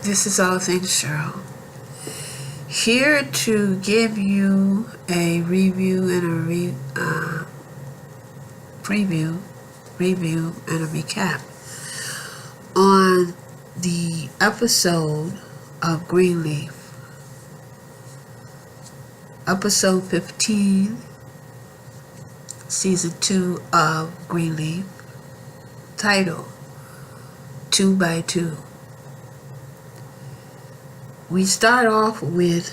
This is All Things Cheryl, here to give you a review and review and a recap on the episode of Greenleaf, episode 15, season 2 of Greenleaf, title 2 by 2. We start off with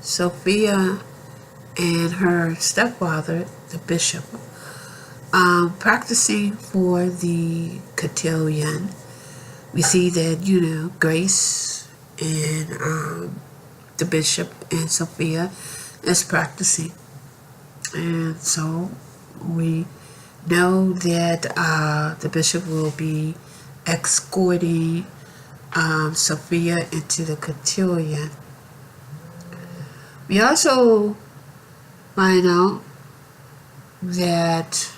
Sophia and her stepfather, the bishop, practicing for the cotillion. We see that, Grace and the bishop and Sophia is practicing. And so we know that the bishop will be escorting Sophia into the cotillion. We also find out that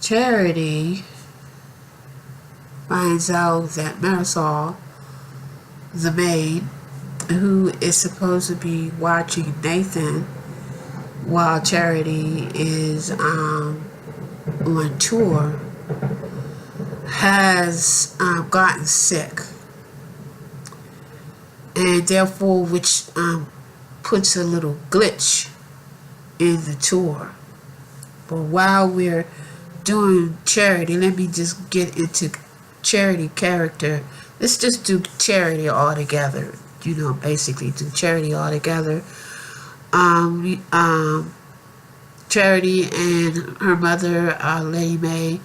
Charity finds out that Marisol, the maid, who is supposed to be watching Nathan while Charity is on tour, has gotten sick, and therefore which puts a little glitch in the tour. But while we're doing Charity, let me just get into Charity character. Let's just do Charity all together, basically do Charity all together. Charity and her mother, Lady May,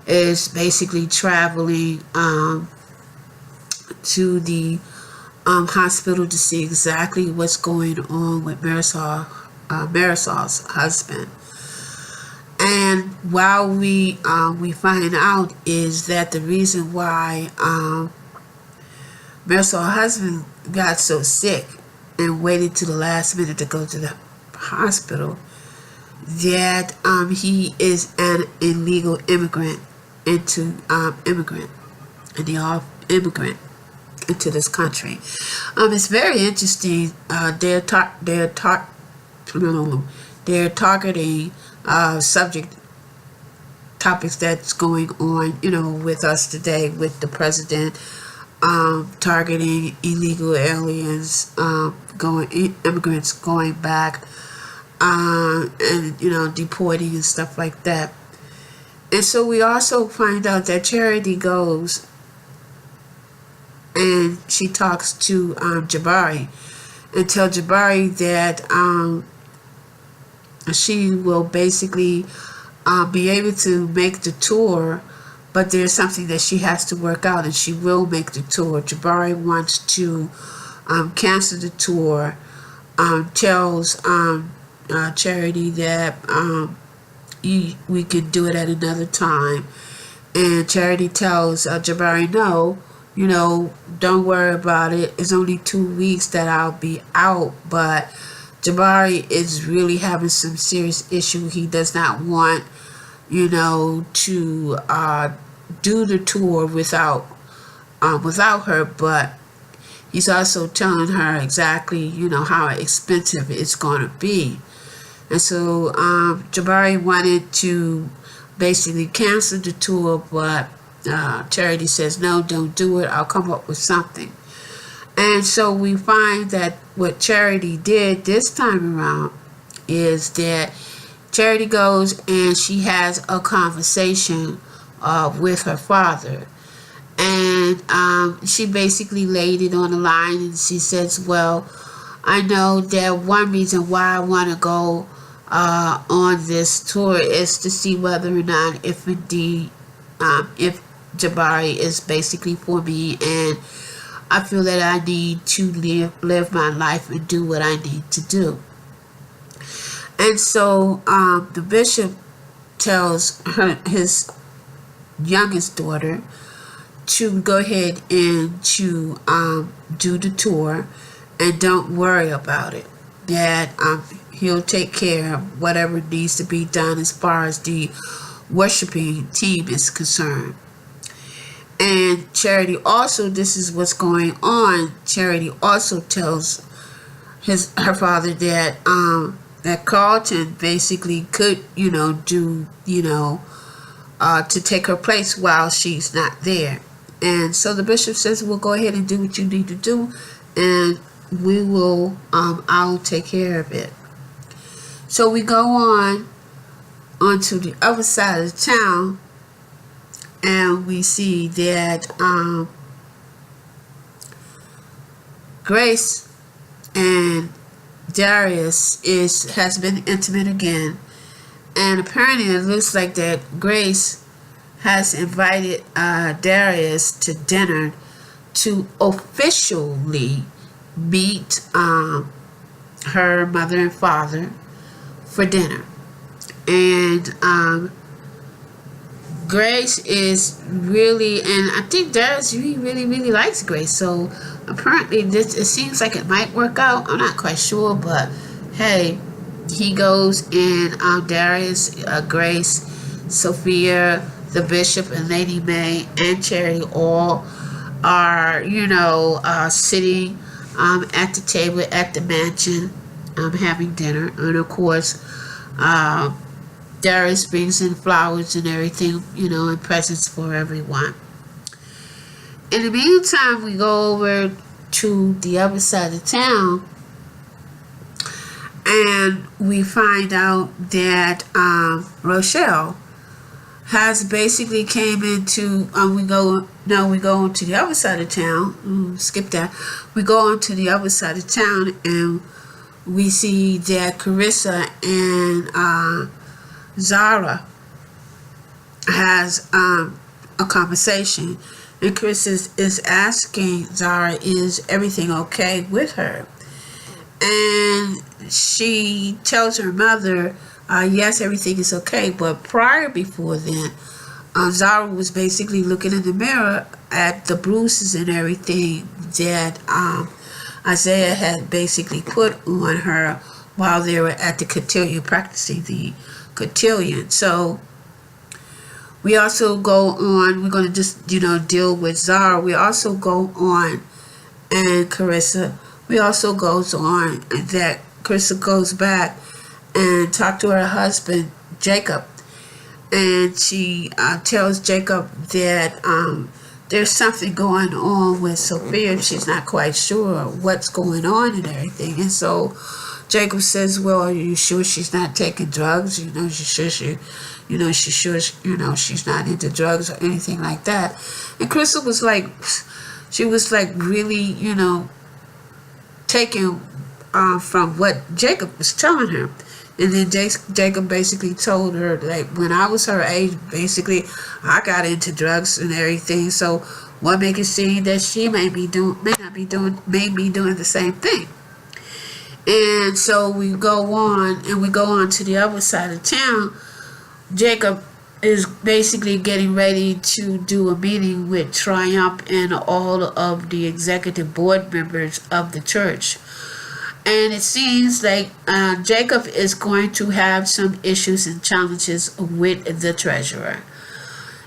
is basically traveling to the hospital to see exactly what's going on with Marisol's husband. And while we find out is that the reason why Marisol's husband got so sick and waited to the last minute to go to the hospital, that he is an illegal immigrant into into this country. It's very interesting. They're targeting topics that's going on, with us today, with the president targeting illegal aliens, immigrants going back, and deporting and stuff like that. And so we also find out that Charity goes and she talks to Jabari and tell Jabari that she will basically be able to make the tour, but there's something that she has to work out, and she will make the tour. Jabari wants to cancel the tour, tells Charity that we could do it at another time, and Charity tells Jabari, no, don't worry about it. It's only 2 weeks that I'll be out, but Jabari is really having some serious issue. He does not want, to do the tour without her, but he's also telling her exactly, how expensive it's going to be. And so Jabari wanted to basically cancel the tour, but Charity says, no, don't do it. I'll come up with something. And so we find that what Charity did this time around is that Charity goes and she has a conversation with her father. And she basically laid it on the line, and she says, well, I know that one reason why I want to go on this tour is to see whether or not if indeed if Jabari is basically for me, and I feel that I need to live my life and do what I need to do. And so the bishop tells his youngest daughter to go ahead and to do the tour, and don't worry about it, that he'll take care of whatever needs to be done as far as the worshiping team is concerned. And Charity also, this is what's going on. Charity also tells her father that that Carlton basically could, do, to take her place while she's not there. And so the bishop says, well, go ahead and do what you need to do, and we will, I'll take care of it. So we go onto the other side of the town, and we see that Grace and Darius has been intimate again, and apparently it looks like that Grace has invited Darius to dinner to officially meet her mother and father for dinner. And Grace is really, and I think Darius really likes Grace. So apparently it seems like it might work out. I'm not quite sure, but hey, he goes, and Darius, Grace, Sophia, the bishop, and Lady May, and Charity all are, sitting at the table at the mansion, having dinner. And of course, Darius brings in flowers and everything, and presents for everyone. In the meantime, we go over to the other side of town, and we find out that Rochelle has basically came into, we go into the other side of town. Skip that. We go on to the other side of town, and we see that Carissa and Zora has a conversation, and Carissa is asking Zora, is everything okay with her? And she tells her mother, yes, everything is okay. But before then, Zara was basically looking in the mirror at the bruises and everything that Isaiah had basically put on her while they were at the cotillion, practicing the cotillion. So we also go on, we're going to just, deal with Zara. We also go on, and Carissa, we also goes on that Carissa goes back and talk to her husband, Jacob. And she tells Jacob that there's something going on with Sophia. She's not quite sure what's going on and everything. And so Jacob says, well, are you sure she's not taking drugs? She's not into drugs or anything like that. And Crystal was like, she was like really, taken from what Jacob was telling her. And then Jacob basically told her, like, when I was her age, basically, I got into drugs and everything. So what makes it seem that she may be doing the same thing. And so we go on to the other side of town. Jacob is basically getting ready to do a meeting with Triumph and all of the executive board members of the church. And it seems like Jacob is going to have some issues and challenges with the treasurer.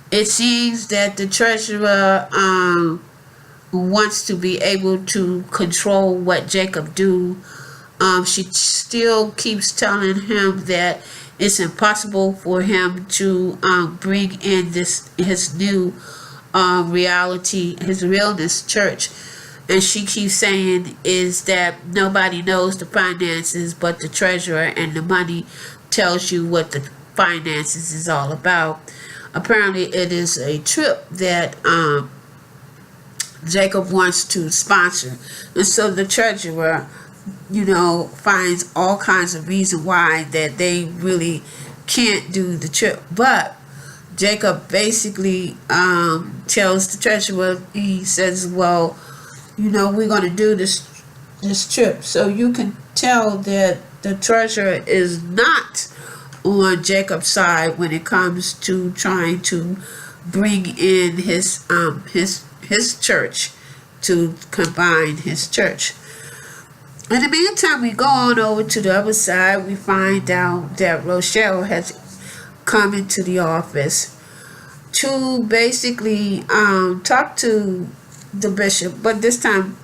It seems that the treasurer wants to be able to control what Jacob do. She still keeps telling him that it's impossible for him to bring in his new reality, his realness church. And she keeps saying is that nobody knows the finances but the treasurer, and the money tells you what the finances is all about. Apparently it is a trip that Jacob wants to sponsor. And so the treasurer, finds all kinds of reason why that they really can't do the trip. But Jacob basically tells the treasurer, he says, well, we're going to do this trip. So you can tell that the treasurer is not on Jacob's side when it comes to trying to bring in his church, to combine his church. In the meantime, we go on over to the other side. We find out that Rochelle has come into the office to basically talk to the bishop. But this time,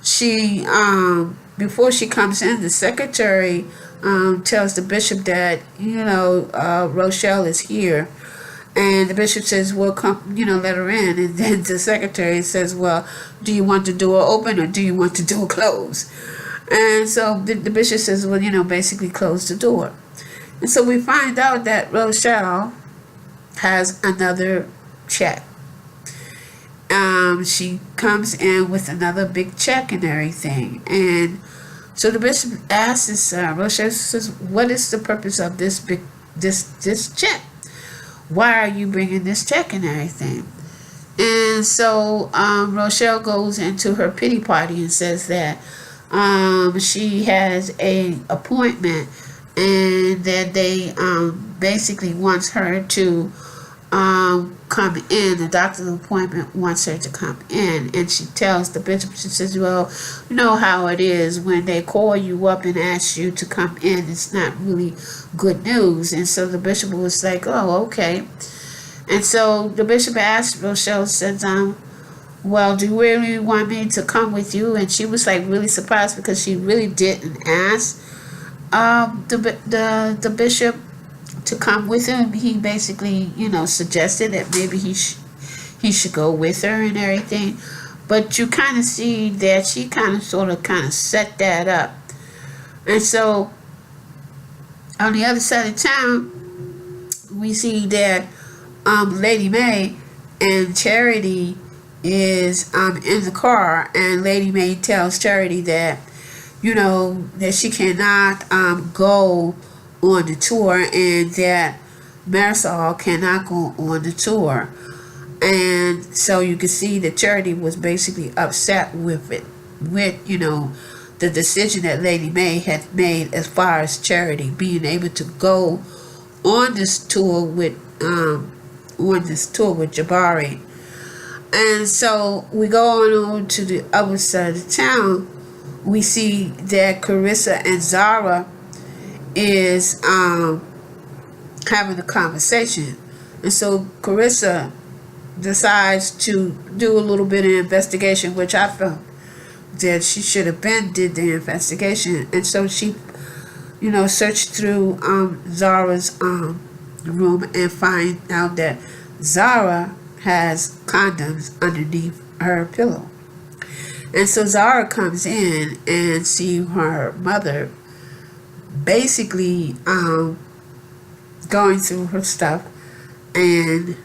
she before she comes in, the secretary tells the bishop that Rochelle is here. And the bishop says, well, come, let her in. And then the secretary says, well, do you want the door open or do you want the door closed? And so the bishop says, well, basically close the door. And so we find out that Rochelle has another check. She comes in with another big check and everything. And so the bishop asks Rochelle, says, what is the purpose of this check? Why are you bringing this check and everything? And so Rochelle goes into her pity party and says that she has a appointment and that they basically wants her to come in. The doctor's appointment wants her to come in, and she tells the bishop, she says, well, you know how it is when they call you up and ask you to come in, it's not really good news. And so the bishop was like, oh, okay. And so the bishop asked Rochelle, says, well, do you really want me to come with you? And she was like really surprised because she really didn't ask the bishop to come with him. He basically, suggested that maybe he should go with her and everything. But you kind of see that she kind of set that up. And so on the other side of town, we see that Lady May and Charity is in the car, and Lady May tells Charity that that she cannot go on the tour and that Marisol cannot go on the tour. And so you can see that Charity was basically upset with the decision that Lady May had made as far as Charity being able to go on this tour with Jabari. And so we go on to the other side of the town. We see that Carissa and Zora is having a conversation. And so Carissa decides to do a little bit of investigation, which I felt that she should have did the investigation. And so she searched through Zora's room and find out that Zora has condoms underneath her pillow. And so Zora comes in and see her mother basically going through her stuff and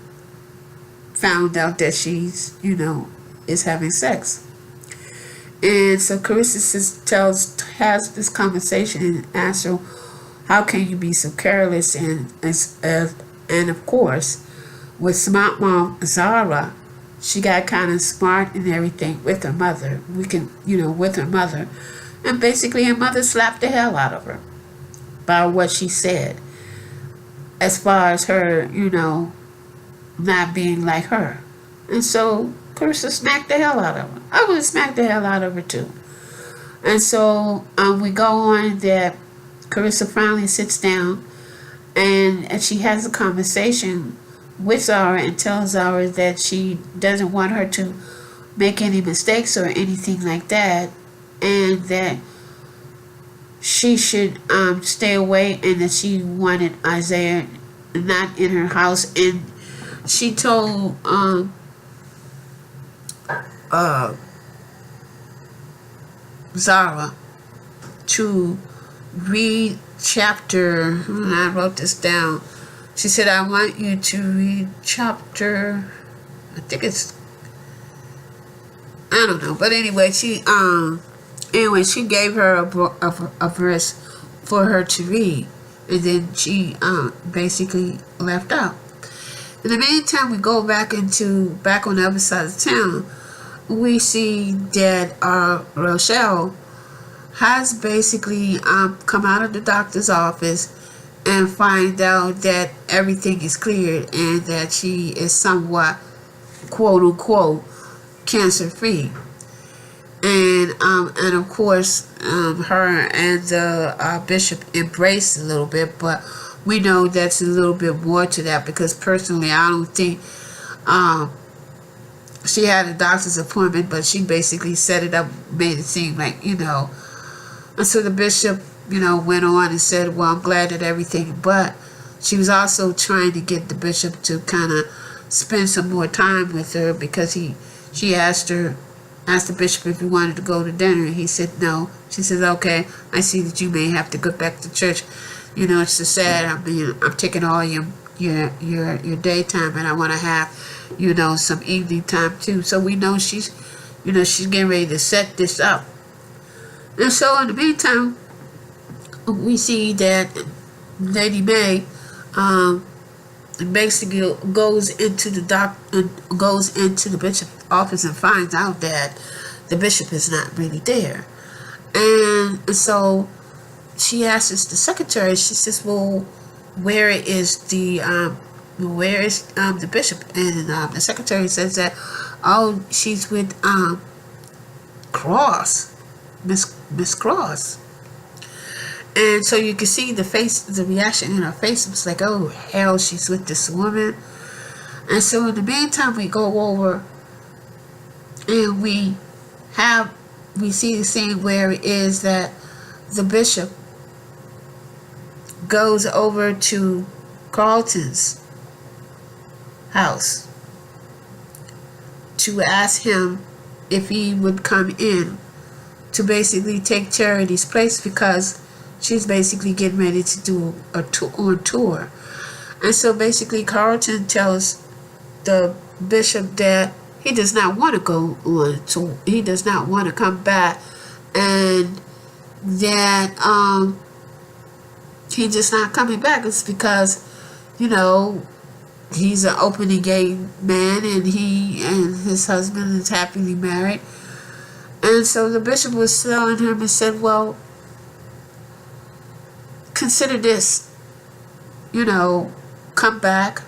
found out that she's is having sex. And so Carissa has this conversation and asks her, how can you be so careless? And of course, with smart mom Zora, she got kind of smart and everything with her mother. With her mother. And basically her mother slapped the hell out of her by what she said. As far as her, not being like her. And so Carissa smacked the hell out of her. I would have smacked the hell out of her too. And so we go on that Carissa finally sits down and she has a conversation with Zora and tells Zora that she doesn't want her to make any mistakes or anything like that, and that she should stay away, and that she wanted Isaiah not in her house. And she told Zora to read chapter, I wrote this down. She said, I want you to read chapter, I think it's, I don't know. But anyway, she gave her a verse for her to read. And then she basically left out. In the meantime, we go back on the other side of town. We see that Rochelle has basically come out of the doctor's office and find out that everything is cleared and that she is somewhat, quote unquote, cancer free. And of course, her and the bishop embraced a little bit. But we know that's a little bit more to that, because personally I don't think um, she had a doctor's appointment, but she basically set it up, made it seem like, and so the bishop, went on and said, well, I'm glad that everything, but she was also trying to get the bishop to kind of spend some more time with her, because she asked the bishop if he wanted to go to dinner, and he said no. She says, okay, I see that you may have to go back to church. It's so sad. I'm taking all your daytime, and I want to have, some evening time too. So we know she's getting ready to set this up. And so in the meantime, we see that Lady May basically goes into the bishop's office and finds out that the bishop is not really there. And so she asks the secretary, she says, well, where is the bishop? And the secretary says that, oh, she's with Cross, Miss Cross. And so you can see the reaction in her face. It's like, oh hell, she's with this woman. And so in the meantime, we go over and we see the scene where it is that the bishop goes over to Carlton's house to ask him if he would come in to basically take Charity's place, because she's basically getting ready to do a tour. And so basically Carlton tells the bishop that he does not want to go on tour. He does not want to come back, and that he's just not coming back. It's because, he's an openly gay man, and he and his husband is happily married. And so the bishop was telling him and said, well, consider this, come back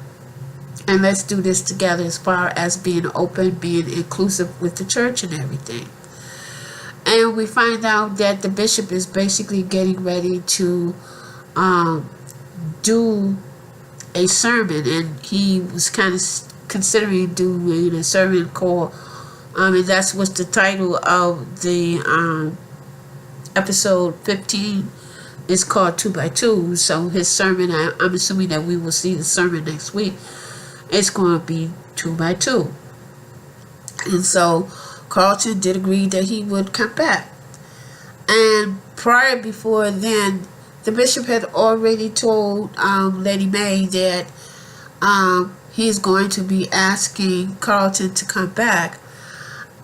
and let's do this together, as far as being open, being inclusive with the church and everything. And we find out that the bishop is basically getting ready to do a sermon, and he was kind of considering doing a sermon called, and that's what's the title of the episode 15. It's called 2 by 2. So his sermon, I'm assuming that we will see the sermon next week. It's going to be 2 by 2. And so Carlton did agree that he would come back. And before then, the bishop had already told Lady May that he is going to be asking Carlton to come back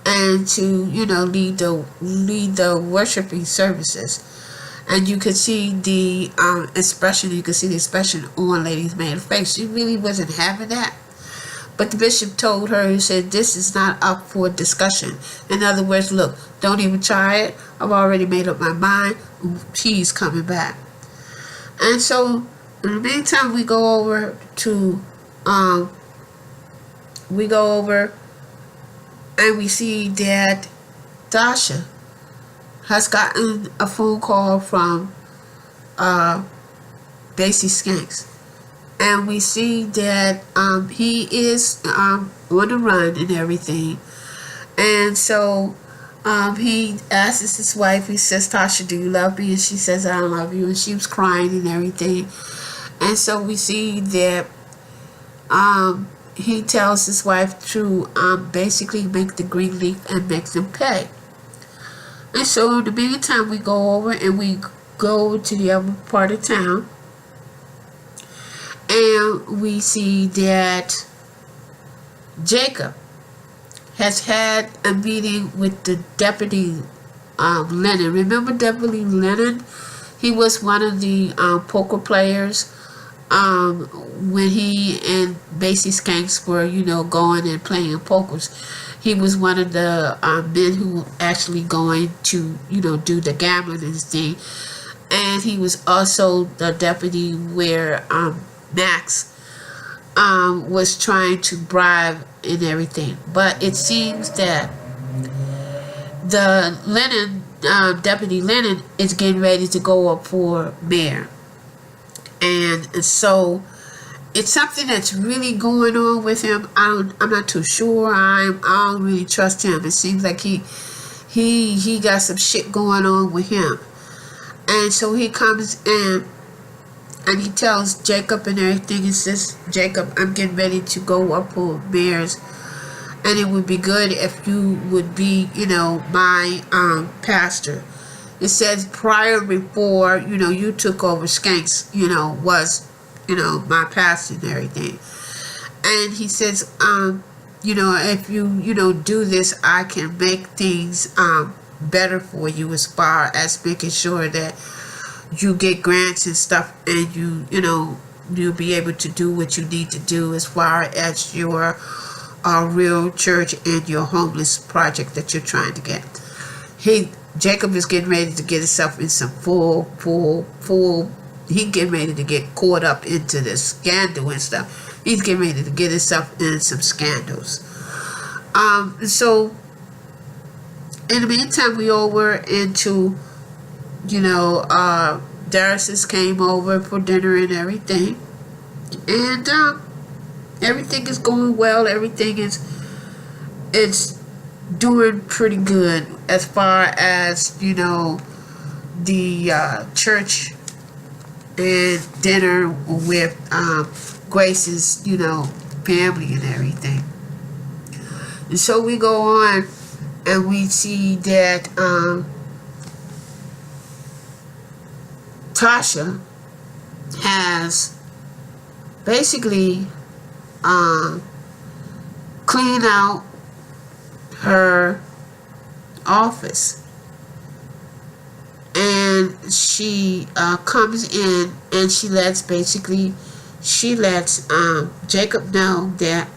and to, lead the worshiping services. And you could see the expression. You could see the expression on Lady May's face. She really wasn't having that. But the bishop told her, he said, this is not up for discussion. In other words, look, don't even try it. I've already made up my mind. He's coming back. And so, in the meantime, we go over and we see that Dasha has gotten a phone call from Basie Skanks. And we see that he is on the run and everything. And so he asks his wife, he says, Tasha, do you love me? And she says, I love you. And she was crying and everything. And so we see that he tells his wife to basically make the Greenleaf and make them pay. And so in the meantime, we go over and we go to the other part of town. And we see that Jacob has had a meeting with the Deputy Lennon. Remember Deputy Lennon? He was one of the poker players when he and Basie Skanks were, going and playing pokers. He was one of the men who actually going to, do the gambling and thing. And he was also the deputy where Max was trying to bribe and everything. But it seems that the Lennon, Deputy Lennon, is getting ready to go up for mayor. And so it's something that's really going on with him. I'm not too sure. I don't really trust him. It seems like he got some shit going on with him. And so he comes in and he tells Jacob and everything. He says, Jacob, I'm getting ready to go up for bears, and it would be good if you would be, my pastor. It says before, you took over Skanks, was, my pastor and everything. And he says, if you, do this, I can make things better for you as far as making sure that you get grants and stuff, and you'll be able to do what you need to do as far as your real church and your homeless project that you're trying to get. Jacob is getting ready to get himself in some full. He getting ready to get caught up into the scandal and stuff. He's getting ready to get himself in some scandals. So in the meantime, we all were into, Darius came over for dinner and everything. And everything is going well. Everything it's doing pretty good as far as, the church and dinner with Grace's, family and everything. And so we go on and we see that Tasha has basically cleaned out her office, and she comes in and she lets Jacob know that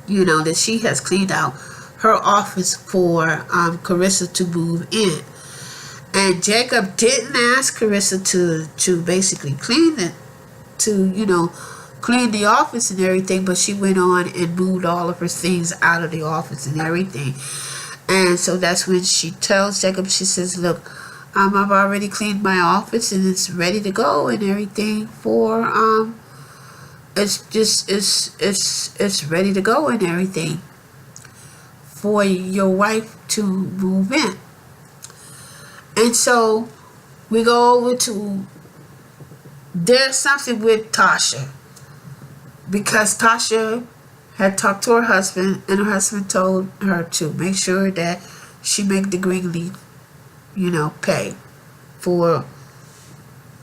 that she has cleaned out her office for Carissa to move in. And Jacob didn't ask Carissa to basically clean it, clean the office and everything, but she went on and moved all of her things out of the office and everything. And so that's when she tells Jacob, she says, look, I've already cleaned my office and it's ready to go and everything for it's ready to go and everything for your wife to move in. And so we go over to, there's something with Tasha, because Tasha had talked to her husband, and her husband told her to make sure that she make the Greenleaf, pay for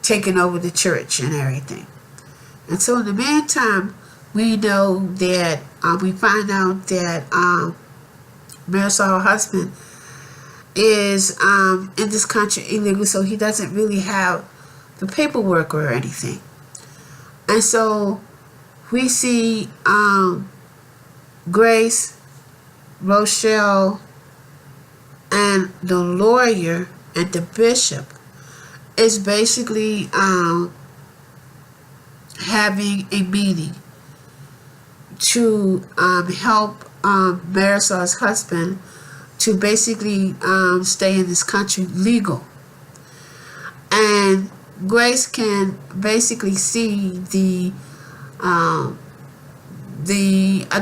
taking over the church and everything. And so in the meantime, we know that, we find out that Marisol's husband is in this country illegal, so he doesn't really have the paperwork or anything. And so we see Grace, Rochelle, and the lawyer and the bishop is basically having a meeting to help Marisol's husband to basically stay in this country legal. And Grace can basically see the I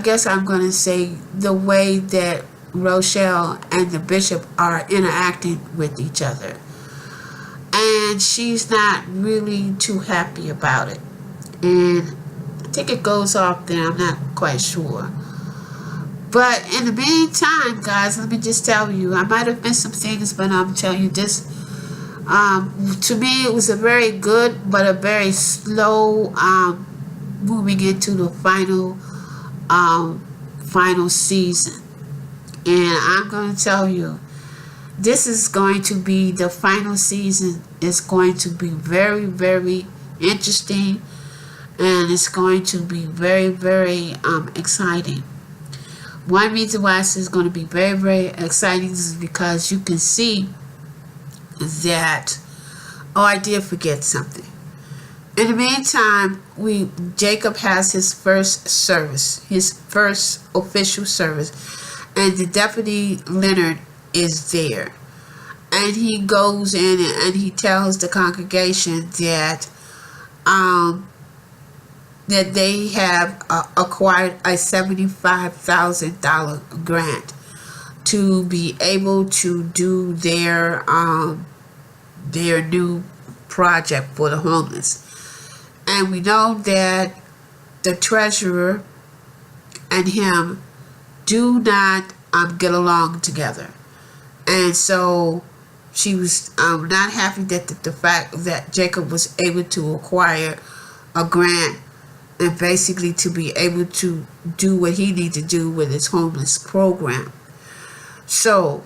guess I'm going to say the way that Rochelle and the bishop are interacting with each other. And she's not really too happy about it. And I think it goes off there, I'm not quite sure. But in the meantime, guys, let me just tell you, I might have missed some things, but I'm telling you this. To me, it was a very good, but a very slow moving into the final season. And I'm going to tell you, this is going to be, the final season is going to be very, very interesting, and it's going to be very, very exciting. One reason why this is going to be very, very exciting is because you can see that, oh, I did forget something. In the meantime, Jacob has his first service, his first official service, and the deputy Leonard is there. And he goes in and he tells the congregation that um, that they have acquired a $75,000 grant to be able to do their new project for the homeless. And we know that the treasurer and him do not get along together. And so she was not happy that the fact that Jacob was able to acquire a grant and basically to be able to do what he needs to do with his homeless program. So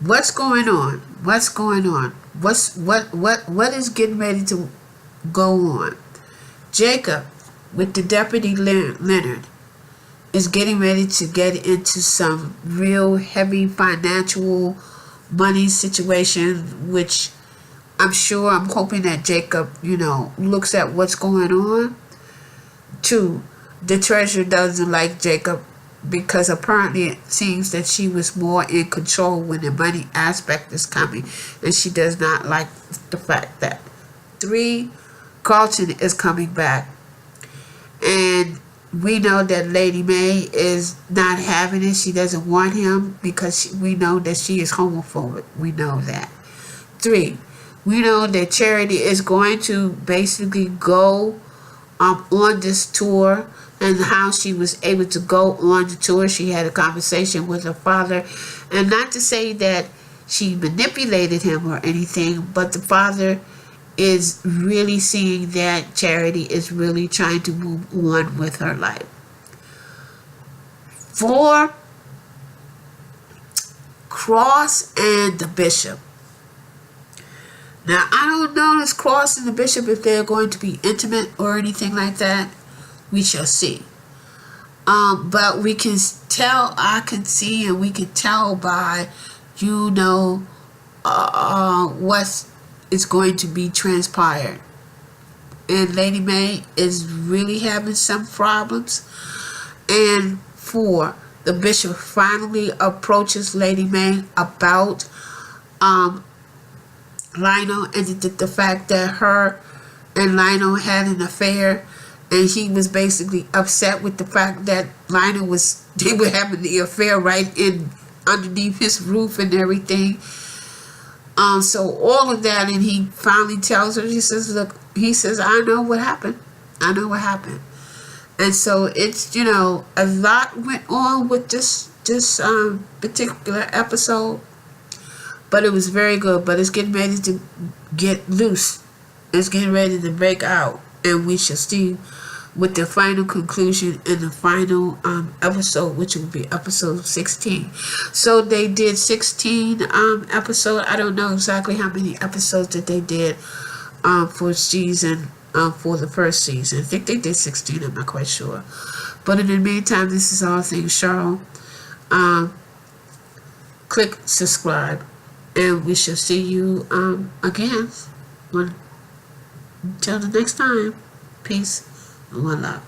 what's going on? What's going on? What is getting ready to go on? Jacob, with the deputy Leonard, is getting ready to get into some real heavy financial money situation, which I'm hoping that Jacob, looks at what's going on. 2, the treasurer doesn't like Jacob because apparently it seems that she was more in control when the money aspect is coming, and she does not like the fact that. 3, Carlton is coming back, and we know that Lady May is not having it. She doesn't want him because we know that she is homophobic. We know that. 3, we know that Charity is going to basically go on this tour, and how she was able to go on the tour. She had a conversation with her father, and not to say that she manipulated him or anything, but the father is really seeing that Charity is really trying to move on with her life. 4, Cross and the Bishop. Now, I don't know this Cross and the Bishop if they're going to be intimate or anything like that. We shall see. But we can tell, I can see, and we can tell by, what is going to be transpired. And Lady May is really having some problems. And 4, the Bishop finally approaches Lady May about Lionel and the fact that her and Lionel had an affair, and he was basically upset with the fact that they were having the affair right in underneath his roof and everything. So all of that, and he finally tells her, he says, I know what happened. And so it's, a lot went on with this particular episode. But it was very good. But it's getting ready to get loose. It's getting ready to break out. And we shall see with the final conclusion in the final episode, which will be episode 16. So they did 16 episodes. I don't know exactly how many episodes that they did for the first season. I think they did 16. I'm not quite sure. But in the meantime, this is All Things Cheryl. Click subscribe. And we shall see you again. Until the next time. Peace and one love.